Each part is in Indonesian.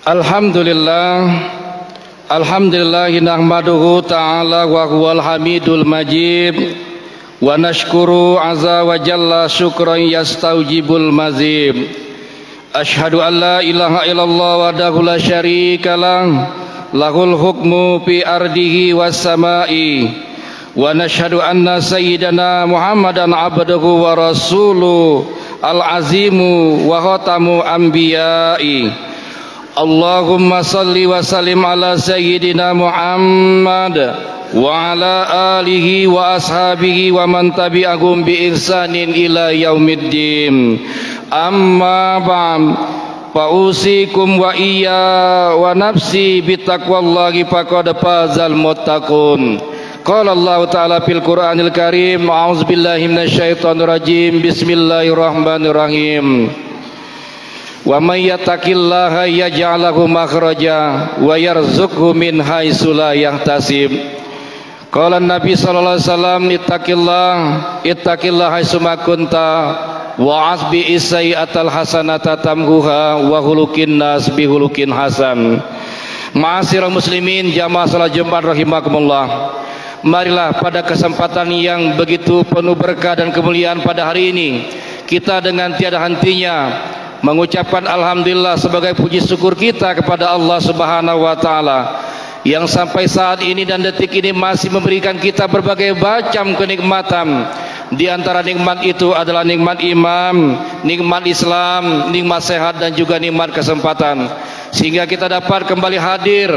Alhamdulillah, nahmaduhu ta'ala wa huwal hamidul majid, wa nashkuru azza wa jalla syukran yastaujibul mazib. Ashhadu an la ilaha illallah wahdahu la syarika lah, lahul hukmu fi ardihi was samai, wa nashhadu anna sayyidana Muhammadan abduhu wa rasuluh al-azimu wa khatamu anbiya'i. Allahumma salli wa sallim ala sayyidina Muhammad wa ala alihi wa ashabihi wa man tabi'ahum bi ihsanin ila yaumiddin. Amma ba'd, fa'usikum wa iya wa nafsi bitaqwallahi faqad fazal muttaqun. Qala Allah ta'ala fil Qur'anil Karim, a'udzubillahi minasyaitonir rajim, bismillahirrahmanirrahim. Wa may yattaqillaha yaj'al lahu makhraja wa yarzuqhu min haitsu la yahtasib. Qala Nabi sallallahu alaihi wasallam, ittaqillaha haitsu ma kunta wa asbi sayyi'atal hasanata tamhuha wa khuluqin nas bi khuluqin hasan. Ma'asyiral muslimin jamaah salat Jumat rahimakumullah. Marilah pada kesempatan yang begitu penuh berkah dan kemuliaan pada hari ini, kita dengan tiada hentinya mengucapkan alhamdulillah sebagai puji syukur kita kepada Allah Subhanahu wa taala yang sampai saat ini dan detik ini masih memberikan kita berbagai macam kenikmatan. Di antara nikmat itu adalah nikmat iman, nikmat Islam, nikmat sehat dan juga nikmat kesempatan, sehingga kita dapat kembali hadir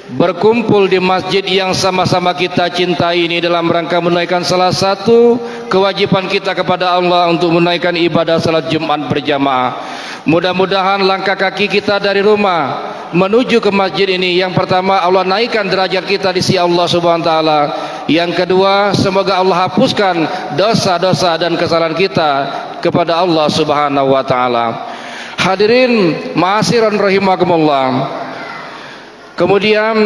berkumpul di masjid yang sama-sama kita cintai ini dalam rangka menunaikan salah satu kewajiban kita kepada Allah untuk menunaikan ibadah salat Jumat berjamaah. Mudah-mudahan langkah kaki kita dari rumah menuju ke masjid ini, yang pertama Allah naikkan derajat kita di sisi Allah Subhanahu wa taala. Yang kedua, semoga Allah hapuskan dosa-dosa dan kesalahan kita kepada Allah Subhanahu wa taala. Hadirin ma'asyiran rahimakumullah. Kemudian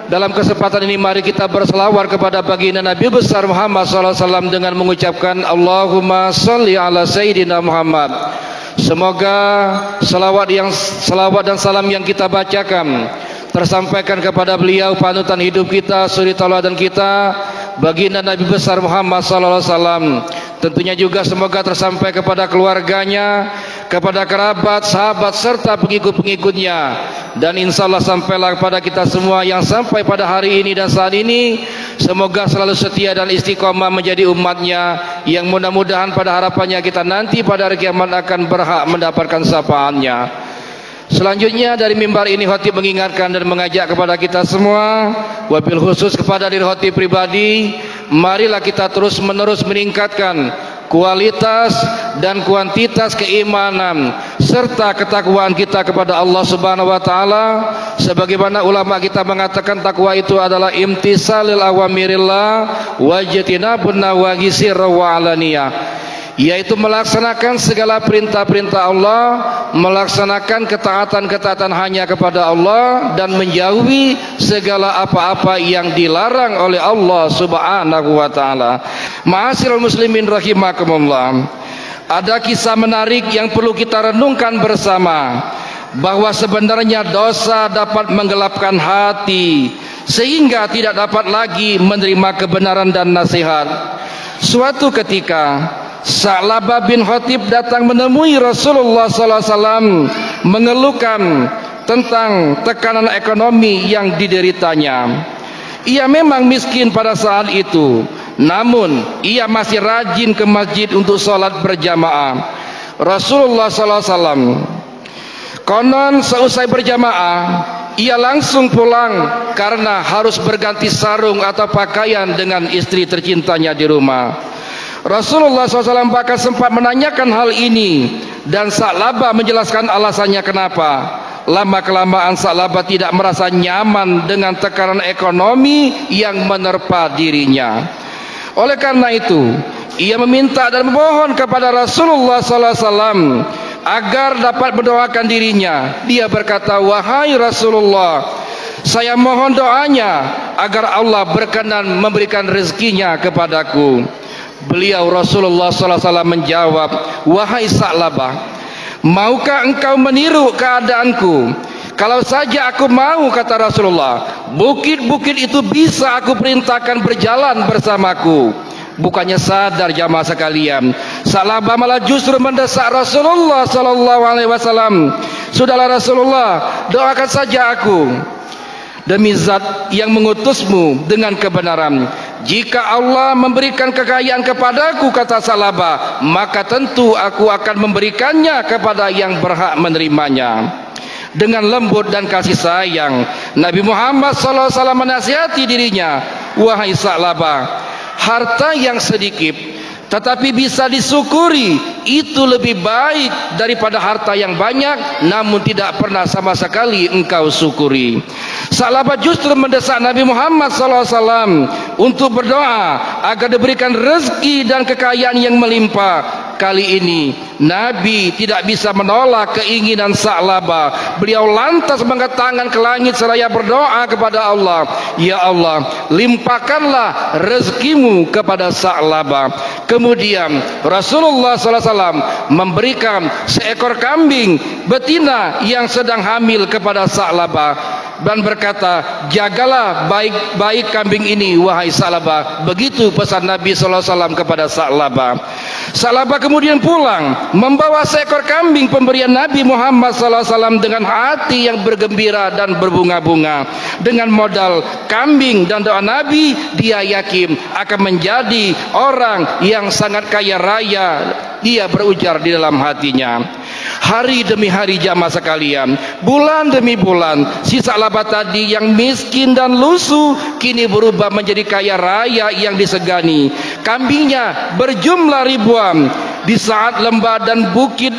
dalam kesempatan ini mari kita berselawat kepada baginda Nabi besar Muhammad sallallahu alaihi wasallam dengan mengucapkan Allahumma sholli ala sayyidina Muhammad. Semoga selawat dan salam yang kita bacakan tersampaikan kepada beliau, panutan hidup kita, suri tauladan kita, baginda Nabi besar Muhammad sallallahu alaihi wasallam. Tentunya juga semoga tersampai kepada keluarganya, kepada kerabat, sahabat serta pengikut-pengikutnya, dan insya Allah sampailah kepada kita semua yang sampai pada hari ini dan saat ini. Semoga selalu setia dan istiqomah menjadi umatnya, yang mudah-mudahan pada harapannya kita nanti pada hari kiamat akan berhak mendapatkan syafaatnya. Selanjutnya dari mimbar ini khotib mengingatkan dan mengajak kepada kita semua, wabil khusus kepada diri khotib pribadi, marilah kita terus menerus meningkatkan kualitas dan kuantitas keimanan serta ketakwaan kita kepada Allah Subhanahu wa taala, sebagaimana ulama kita mengatakan takwa itu adalah imtisalil awamirillah wa ijtinabun nawahi sirran wa alaniyah, yaitu melaksanakan segala perintah-perintah Allah, melaksanakan ketaatan-ketaatan hanya kepada Allah, dan menjauhi segala apa-apa yang dilarang oleh Allah Subhanahu wa taala. Ma'asyiral muslimin rahimakumullah. Ada kisah menarik yang perlu kita renungkan bersama, bahwa sebenarnya dosa dapat menggelapkan hati sehingga tidak dapat lagi menerima kebenaran dan nasihat. Suatu ketika Sa'labah bin Khatib datang menemui Rasulullah SAW mengeluhkan tentang tekanan ekonomi yang dideritanya. Ia memang miskin pada saat itu, namun ia masih rajin ke masjid untuk sholat berjamaah. Rasulullah SAW konon seusai berjamaah ia langsung pulang karena harus berganti sarung atau pakaian dengan istri tercintanya di rumah. Rasulullah SAW bahkan sempat menanyakan hal ini, dan Sa'labah menjelaskan alasannya kenapa. Lama kelamaan Sa'labah tidak merasa nyaman dengan tekanan ekonomi yang menerpa dirinya. Oleh karena itu ia meminta dan memohon kepada Rasulullah SAW agar dapat mendoakan dirinya. Dia berkata, wahai Rasulullah, saya mohon doanya agar Allah berkenan memberikan rezekinya kepadaku. Beliau Rasulullah SAW menjawab, wahai Sa'labah, maukah engkau meniru keadaanku? Kalau saja aku mau, kata Rasulullah, bukit-bukit itu bisa aku perintahkan berjalan bersamaku. Bukannya sadar jamaah sekalian, Sa'labah malah justru mendesak Rasulullah sallallahu alaihi wasallam. Sudahlah Rasulullah, doakan saja aku demi zat yang mengutusmu dengan kebenaran. Jika Allah memberikan kekayaan kepadaku, kata Sa'labah, maka tentu aku akan memberikannya kepada yang berhak menerimanya. Dengan lembut dan kasih sayang, Nabi Muhammad SAW menasihati dirinya, wahai Sa'labah, harta yang sedikit tetapi bisa disyukuri itu lebih baik daripada harta yang banyak namun tidak pernah sama sekali engkau syukuri. Sa'labah justru mendesak Nabi Muhammad SAW untuk berdoa agar diberikan rezeki dan kekayaan yang melimpah. Kali ini Nabi tidak bisa menolak keinginan Sa'labah. Beliau lantas mengangkat tangan ke langit seraya berdoa kepada Allah, ya Allah, limpahkanlah rezekimu kepada Sa'labah. Kemudian Rasulullah SAW memberikan seekor kambing betina yang sedang hamil kepada Sa'labah dan berkata, jagalah baik-baik kambing ini wahai Sa'labah. Begitu pesan Nabi SAW kepada Sa'labah. Sa'labah kemudian pulang membawa seekor kambing pemberian Nabi Muhammad SAW dengan hati yang bergembira dan berbunga-bunga. Dengan modal kambing dan doa Nabi, dia yakin akan menjadi orang yang sangat kaya raya. Dia berujar di dalam hatinya. Hari demi hari jamaah sekalian, bulan demi bulan, si Sa'labah tadi yang miskin dan lusuh kini berubah menjadi kaya raya yang disegani. Kambingnya berjumlah ribuan. Di saat lembah dan bukit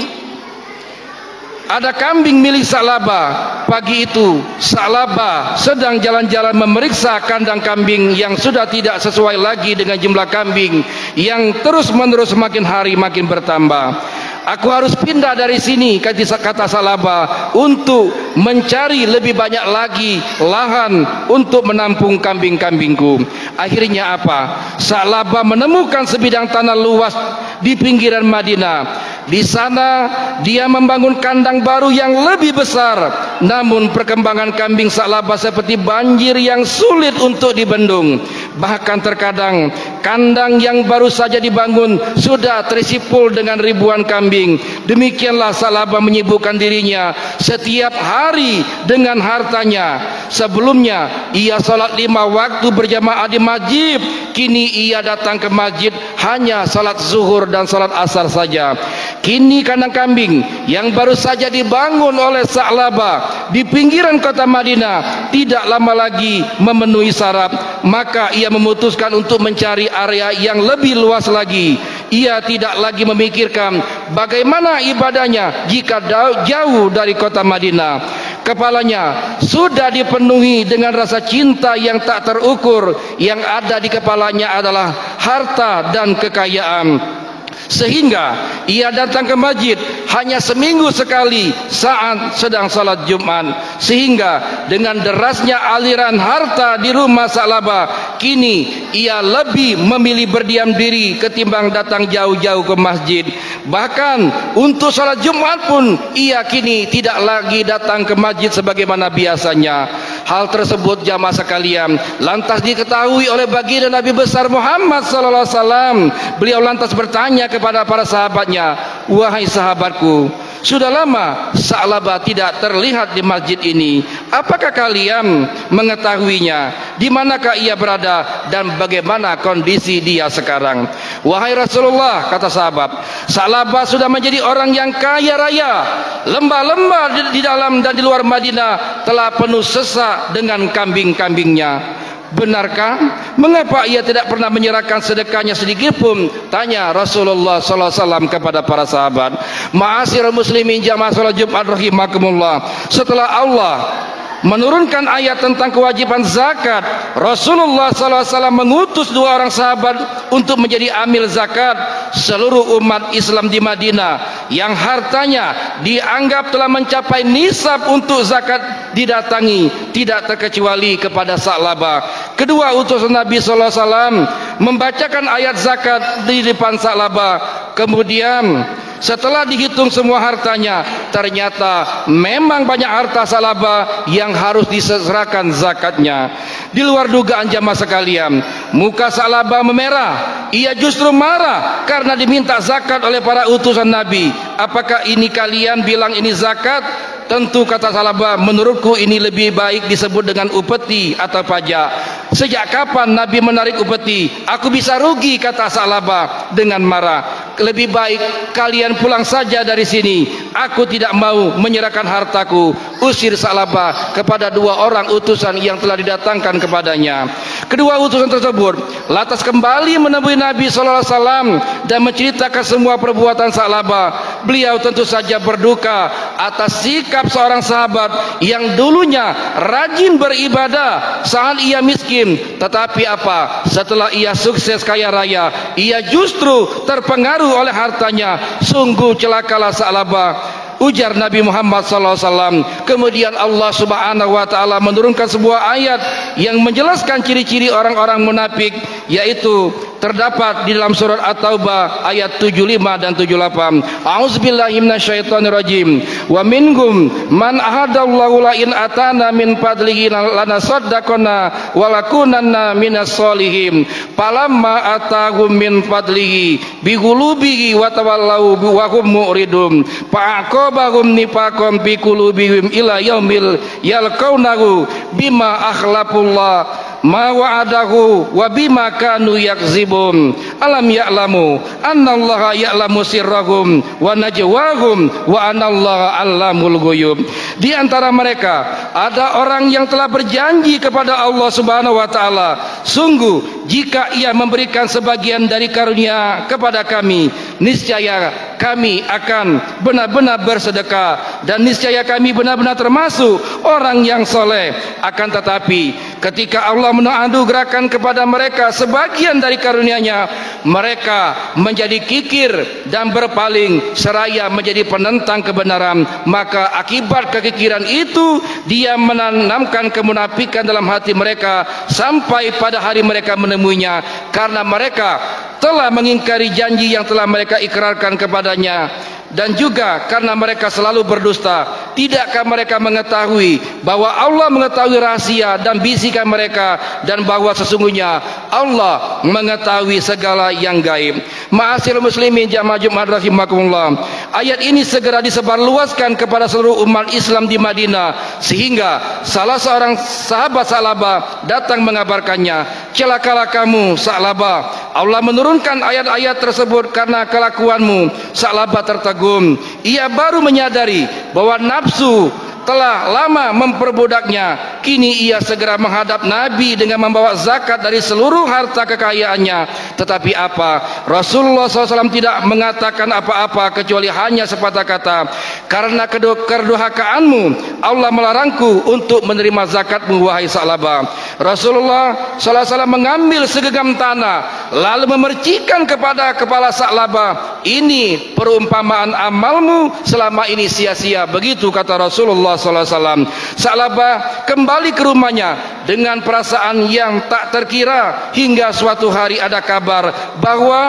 ada kambing milik Sa'labah. Pagi itu Sa'labah sedang jalan-jalan memeriksa kandang kambing yang sudah tidak sesuai lagi dengan jumlah kambing yang terus-menerus makin hari makin bertambah. Aku harus pindah dari sini, kata Sa'labah, untuk mencari lebih banyak lagi lahan untuk menampung kambing-kambingku. Akhirnya apa? Sa'labah menemukan sebidang tanah luas di pinggiran Madinah. Di sana dia membangun kandang baru yang lebih besar. Namun perkembangan kambing Sa'labah seperti banjir yang sulit untuk dibendung. Bahkan terkadang kandang yang baru saja dibangun sudah terisi full dengan ribuan kambing. Demikianlah Sa'labah menyibukkan dirinya setiap hari dengan hartanya. Sebelumnya ia salat 5 waktu berjamaah di masjid. Kini ia datang ke masjid hanya salat zuhur dan salat asar saja. Kini kandang kambing yang baru saja dibangun oleh Sa'labah di pinggiran kota Madinah tidak lama lagi memenuhi syarat. Maka ia memutuskan untuk mencari area yang lebih luas lagi. Ia tidak lagi memikirkan bagaimana ibadahnya jika jauh dari kota Madinah. Kepalanya sudah dipenuhi dengan rasa cinta yang tak terukur. Yang ada di kepalanya adalah harta dan kekayaan. Sehingga ia datang ke masjid hanya seminggu sekali saat sedang salat Jumat. Sehingga dengan derasnya aliran harta di rumah Sa'labah, kini ia lebih memilih berdiam diri ketimbang datang jauh-jauh ke masjid. Bahkan untuk salat Jumat pun ia kini tidak lagi datang ke masjid sebagaimana biasanya. Hal tersebut jamaah sekalian lantas diketahui oleh baginda Nabi besar Muhammad sallallahu alaihi wasallam. Beliau lantas bertanya kepada para sahabatnya, wahai sahabatku, sudah lama Sa'labah tidak terlihat di masjid ini. Apakah kalian mengetahuinya? Di manakah ia berada dan bagaimana kondisi dia sekarang? Wahai Rasulullah, kata sahabat, Sa'labah sudah menjadi orang yang kaya raya. Lembah-lembah di dalam dan di luar Madinah telah penuh sesak dengan kambing-kambingnya. Benarkah? Mengapa ia tidak pernah menyerahkan sedekahnya sedikit pun? Tanya Rasulullah SAW kepada para sahabat. Ma'asyiral muslimin jamaah salat Jumat rahimakumullah. Setelah Allah menurunkan ayat tentang kewajiban zakat, Rasulullah SAW mengutus 2 orang sahabat untuk menjadi amil zakat seluruh umat Islam di Madinah yang hartanya dianggap telah mencapai nisab untuk zakat didatangi, tidak terkecuali kepada Sa'labah. Kedua utusan Nabi SAW membacakan ayat zakat di depan Sa'labah. Kemudian Setelah dihitung semua hartanya, ternyata memang banyak harta Salabah yang harus diserahkan zakatnya. Di luar dugaan jamaah sekalian, muka Salabah memerah. Ia justru marah karena diminta zakat oleh para utusan Nabi. Apakah ini kalian bilang ini zakat? Tentu kata Salabah, menurutku ini lebih baik disebut dengan upeti atau pajak. Sejak kapan Nabi menarik upeti? Aku bisa rugi, kata Salabah dengan marah. Lebih baik kalian pulang saja dari sini. Aku tidak mau menyerahkan hartaku. Usir Salabah kepada dua orang utusan yang telah didatangkan kepadanya. Kedua utusan tersebut lantas kembali menemui Nabi SAW dan menceritakan semua perbuatan Salabah. Beliau tentu saja berduka atas sikap seorang sahabat yang dulunya rajin beribadah saat ia miskin, tetapi apa? Setelah ia sukses kaya raya, ia justru terpengaruh oleh hartanya. Sungguh celakalah Salabah, ujar Nabi Muhammad SAW. Kemudian Allah Subhanahu wa taala menurunkan sebuah ayat yang menjelaskan ciri-ciri orang-orang munafik, yaitu terdapat di dalam surat At-Taubah ayat 75 dan 78. A'udzubillahi minasyaitonirrajim. Wa minhum man ahadallahu la in atana min fadlihi lanasaddaqana wa lakunanna minas solihin. Falamma atahum min fadlihi bi qulubihi wa tawallau wa hum mu'ridun. Fa'aqabahum nifaqan bi qulubihim ila yaumil yalqaunahu bima akhlafullah ma wa'adahu wa bima kanu yakzibun. Alam ya'lamu annallaha ya'lamu sirrahum wa najwahum wa anallaha allamul ghuyub. Di antara mereka ada orang yang telah berjanji kepada Allah Subhanahu wa taala, sungguh jika ia memberikan sebagian dari karunia kepada kami, niscaya kami akan benar-benar bersedekah dan niscaya kami benar-benar termasuk orang yang soleh. Akan tetapi ketika Allah menganugerahkan kepada mereka sebagian dari karunia-Nya, mereka menjadi kikir dan berpaling seraya menjadi penentang kebenaran. Maka akibat kekikiran itu, dia menanamkan kemunafikan dalam hati mereka sampai pada hari mereka menemuinya, karena mereka telah mengingkari janji yang telah mereka ikrarkan kepadanya. Dan juga karena mereka selalu berdusta. Tidakkah mereka mengetahui bahwa Allah mengetahui rahasia dan bisikan mereka, dan bahwa sesungguhnya Allah mengetahui segala yang gaib. Ma'asyiral muslimin jamaah Jumat rahimakumullah, ayat ini segera disebarluaskan kepada seluruh umat Islam di Madinah, sehingga salah seorang sahabat Salabah datang mengabarkannya, celakalah kamu Salabah, Allah menurunkan ayat-ayat tersebut karena kelakuanmu. Salabah tertegun. Ia baru menyadari bahwa nafsu telah lama memperbudaknya. Kini ia segera menghadap Nabi dengan membawa zakat dari seluruh harta kekayaannya. Tetapi apa? Rasulullah SAW tidak mengatakan apa-apa kecuali hanya sepatah kata, karena kedurhakaanmu Allah melarangku untuk menerima zakatmu wahai Salabah. Rasulullah SAW mengambil segenggam tanah lalu memercikkan kepada kepala Salabah, ini perumpamaan amalmu selama ini sia-sia. Begitu kata Rasulullah SAW. Salabah kembali ke rumahnya dengan perasaan yang tak terkira, hingga suatu hari ada kabar bahwa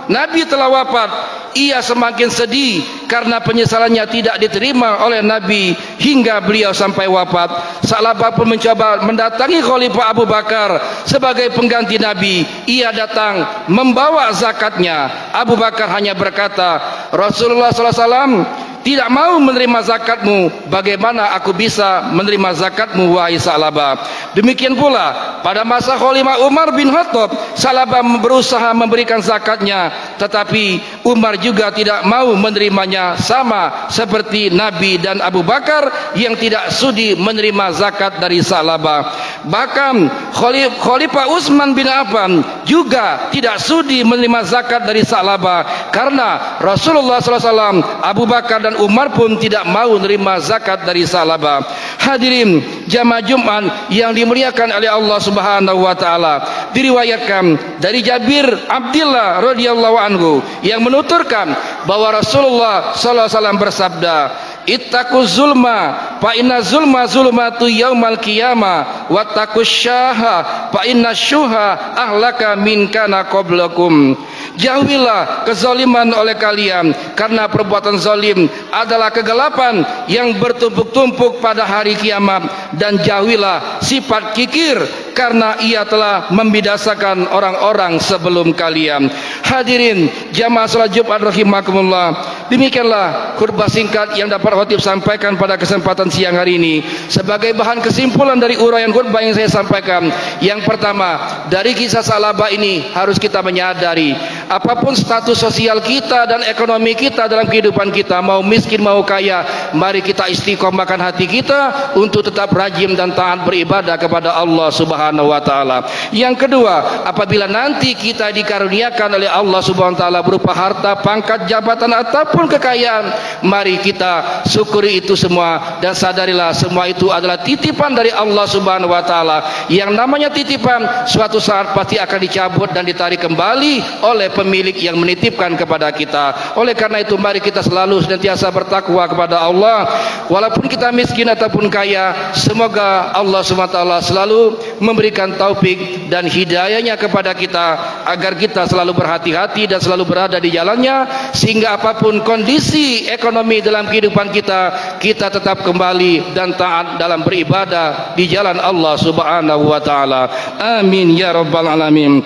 Nabi telah wafat. Ia semakin sedih karena penyesalannya tidak diterima oleh Nabi hingga beliau sampai wafat. Salabah pun mencoba mendatangi Khalifah Abu Bakar sebagai pengganti Nabi. Ia datang membawa zakatnya. Abu Bakar hanya berkata, Rasulullah SAW tidak mau menerima zakatmu, bagaimana aku bisa menerima zakatmu wahai Salabah? Demikian pula pada masa Khalifah Umar bin Khattab, Salabah berusaha memberikan zakatnya, tetapi Umar juga tidak mau menerimanya, sama seperti Nabi dan Abu Bakar yang tidak sudi menerima zakat dari Salabah. Bahkan Khalifah Utsman bin Affan juga tidak sudi menerima zakat dari Salabah, karena Rasulullah SAW, Abu Bakar dan Umar pun tidak mau menerima zakat dari Salabah. Hadirin jamaah Jumat yang dimuliakan oleh Allah Subhanahu wa taala, diriwayatkan dari Jabir Abdullah radhiyallahu anhu yang menuturkan bahwa Rasulullah sallallahu alaihi wasallam bersabda, ittaquz zulma fa inna zulma zulmatu yaumal qiyamah wattaqus syaha fa inna syuha ahlaka min kana qablakum. Jauhilah kezaliman oleh kalian, karena perbuatan zalim adalah kegelapan yang bertumpuk-tumpuk pada hari kiamat. Dan jauhilah sifat kikir, karena ia telah membidasakan orang-orang sebelum kalian. Hadirin jamaah salat Jumat rahimakumullah, demikianlah khutbah singkat yang dapat khotib sampaikan pada kesempatan siang hari ini. Sebagai bahan kesimpulan dari uraian khutbah yang saya sampaikan, yang pertama, dari kisah Salabah ini harus kita menyadari, apapun status sosial kita dan ekonomi kita dalam kehidupan kita, mau miskin mau kaya, mari kita istiqomahkan hati kita untuk tetap rajin dan taat beribadah kepada Allah Subhanahu wa taala. Yang kedua, apabila nanti kita dikaruniakan oleh Allah Subhanahu wa taala berupa harta, pangkat, jabatan ataupun kekayaan, mari kita syukuri itu semua dan sadarilah semua itu adalah titipan dari Allah Subhanahu wa taala. Yang namanya titipan suatu saat pasti akan dicabut dan ditarik kembali oleh pemilik yang menitipkan kepada kita. Oleh karena itu mari kita selalu senantiasa bertakwa kepada Allah, walaupun kita miskin ataupun kaya. Semoga Allah SWT selalu memberikan taufik dan hidayahnya kepada kita, agar kita selalu berhati-hati dan selalu berada di jalannya, sehingga apapun kondisi ekonomi dalam kehidupan kita, kita tetap kembali dan taat dalam beribadah di jalan Allah Subhanahu wa taala. Amin ya rabbal alamin.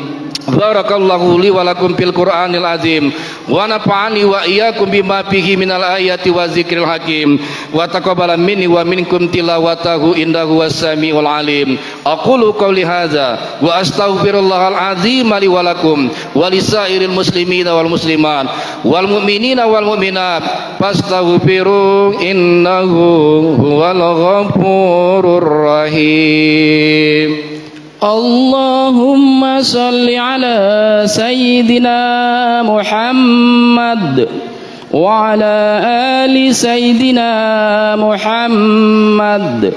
Barakallahu li wa lakum fil Qur'anil azim, wa nafa'ani wa iyyakum bima fihi minal ayati wa zikril hakim, wa taqabbala minni wa minkum tilawatahu innahu was-sami'ul alim. Aqulu qawli hadza wa astaghfirullahal azim li wa lakum wa lisairil muslimina wal muslimat wal mu'minina wal mu'minat fastaghfiru innahu huwal ghafurur rahim. Allahumma salli ala Sayyidina Muhammad wa ala ali Sayyidina Muhammad.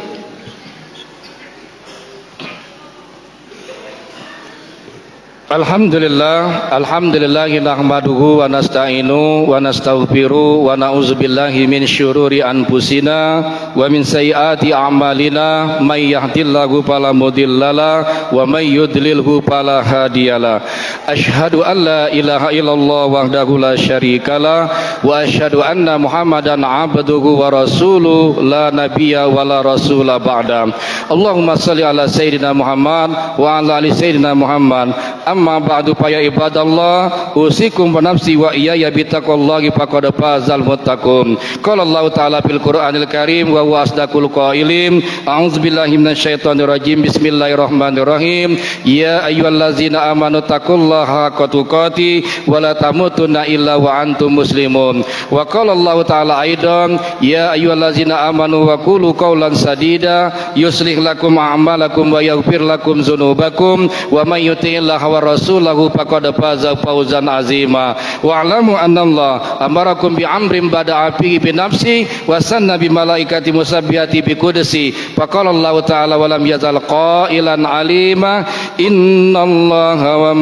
Alhamdulillah, alhamdulillah nahmaduhu wa nasta'inu wa nastaghfiru wa na'udzubillahi min syururi anfusina wa min sayyiati a'malina, may yahdihillahu fala mudhillalah wa may yudlilhu fala hadiyalah. Asyhadu an la ilaha illallah wahdahu la syarikalah wa asyhadu anna Muhammadan abduhu wa rasuluh la nabiyya wa la rasula ba'da. Allahumma shalli ala Sayyidina Muhammad wa ala ali Sayyidina Muhammad. Amma ba'du fa ya ibadallah, usikum wa nafsi wa iyaya bittaqwallahi faqad fazal muttaqun. Qala Allah ta'ala fil Qur'anil Karim wa huwa asdaqul qailin. A'udzubillahi minasyaitonir rajim. Bismillahirrahmanirrahim. Ya ayyuhallazina amanu taqullaha haqqa tuqatih wa la tamutunna illa wa antum muslimun. Wa qala Allah ta'ala aidan, ya ayyuhallazina amanu wa qulu qawlan sadida yuslih lakum a'malakum wa yaghfir lakum dzunubakum wa may yuti'illaha wa rasulahu faqad faza fawzan azima. Wa alamu annallaha amarakum bi amrin bada'a fihi bi nafsi wa sanna bi malaikati musabbihati bi qudsi. Faqala Allah ta'ala wa lam yazal qailan alima innallaha wa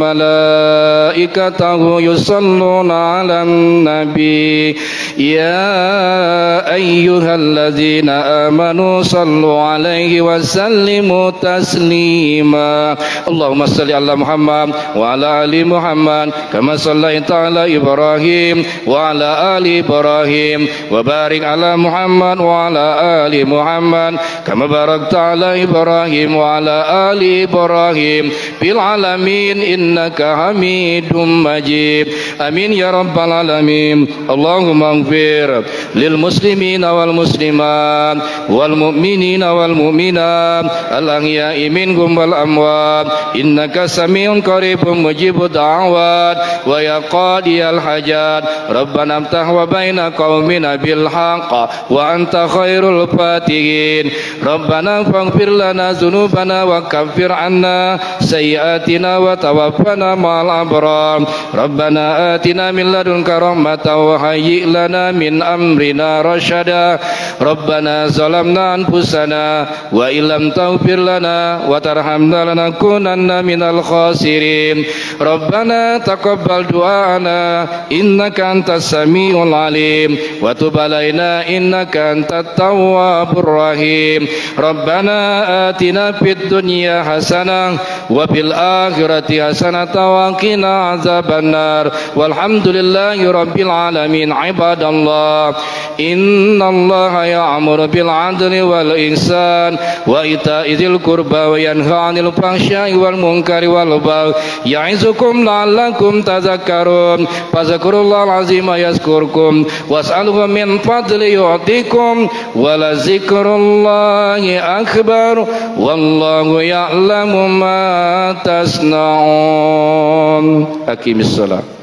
malaikatahu yusalluna 'alan nabi ya ayyuhalladzina amanu sallu 'alaihi wa sallimu taslima. Allahumma shalli ala Muhammad wa ala ali Muhammad kama shallaita ala Ibrahim wa ala ali Ibrahim wa barik ala Muhammad wa ala ali Muhammad kama barakta ala Ibrahim wa ala ali Ibrahim fil alamin innaka Hamidum Majid. Amin ya rabbal alamin. Allahumma ighfir lil muslimina wal muslimat wal mu'minina wal mu'minat al ahya'i minhum wal amwat innaka samiun qaribun mujibud da'awat wa ya qadiyal hajat. Rabbana amtah wa baina qaumina bil haqq wa anta khairul fatihin. Rabbana faghfir lana dzunubana wa kaffir anna sayyi'atina wa tawaffana ma'al abrar. Rabbana atina min ladunka rahmatan wa hayyi' lana min amrina rasyada. Rabbana zalamna anfusana wa illam taghfir lana wa tarhamna lanakunanna minal khasirin. Rabbana taqabbal du'ana innaka antas samiul alim wa tub alaina innaka antat tawwabur rahim. Rabbana atina fid dunya hasanah wa fil akhirati hasanatan wa qina azabannar. Walhamdulillahi rabbil alamin. Ibadallah, innallaha ya'muru bil 'adli wal ihsan wa ita'i dzil qurba wa yanha 'anil fahsya'i wal munkari wal baghi ya'izukum la'allakum tadhakkarun. Fadhkurullahal 'azima yazkurkum was'aluhu min fadli yu'tikum wa la dzikrullahi akbar wallahu ya'lamu ma tasna'un. Aqimissalah.